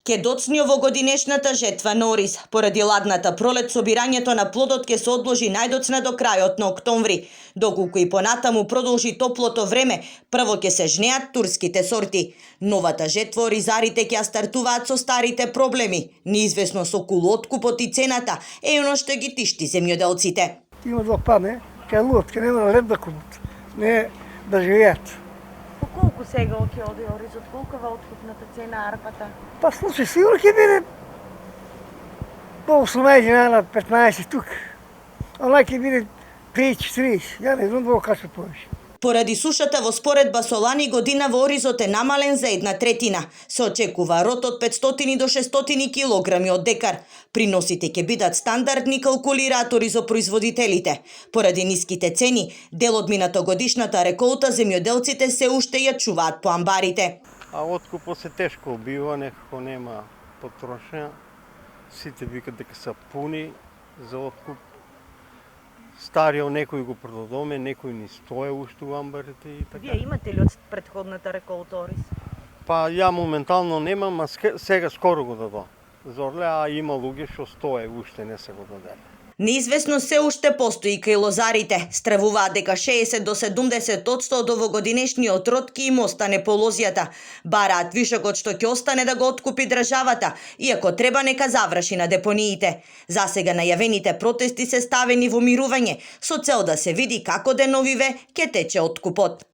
Ке доцни овогодинешната жетва на ориз. Поради ладната пролет, собирањето на плодот ке се одложи најдоцна до крајот на октомври. Доколку и понатаму продолжи топлото време, прво ке се жнеат турските сорти. Новата жетва оризарите ќе ја стартуваат со старите проблеми. Неизвестност околу откупот и цената е оно што ги тишти земјоделците. Има да падне, ке лут, ке нема леп да купат, не да живеат. По колку сега ќе оди оризот? Колкава откупната цена арпата? Па слушай, сигурно ќе биде по 18 на 15 тук. Она ќе биде 30-40, ја не знам да кај повеќе. Поради сушата во споредба со лани година во оризот е намален за 1/3. Се очекува род од 500 до 600 килограми од декар. Приносите ќе бидат стандардни, калкулираат оризопроизводителите. Поради ниските цени, дел од минатогодишната реколта земјоделците се уште ја чуваат по амбарите. А откупот се тешко убива, некако нема потрошња. Сите викат дека се пуни за откуп. Стариот некој го продадоме, некој ни стое уште у амбарите и така. Вие имате ли од претходната реколта ориз? Па ја моментално немам, а сега скоро го дадо. Зорле, а има луѓе што стое уште не се го дадели. Неизвестно се уште постои кај лозарите. Стравуваат дека 60 до 70% од овогодинешниот род ќе им остане по лозјата. Бараат вишокот што ќе остане да го откупи државата, иако треба нека заврши на депониите. Засега најавените протести се ставени во мирување, со цел да се види како деновиве ќе тече откупот.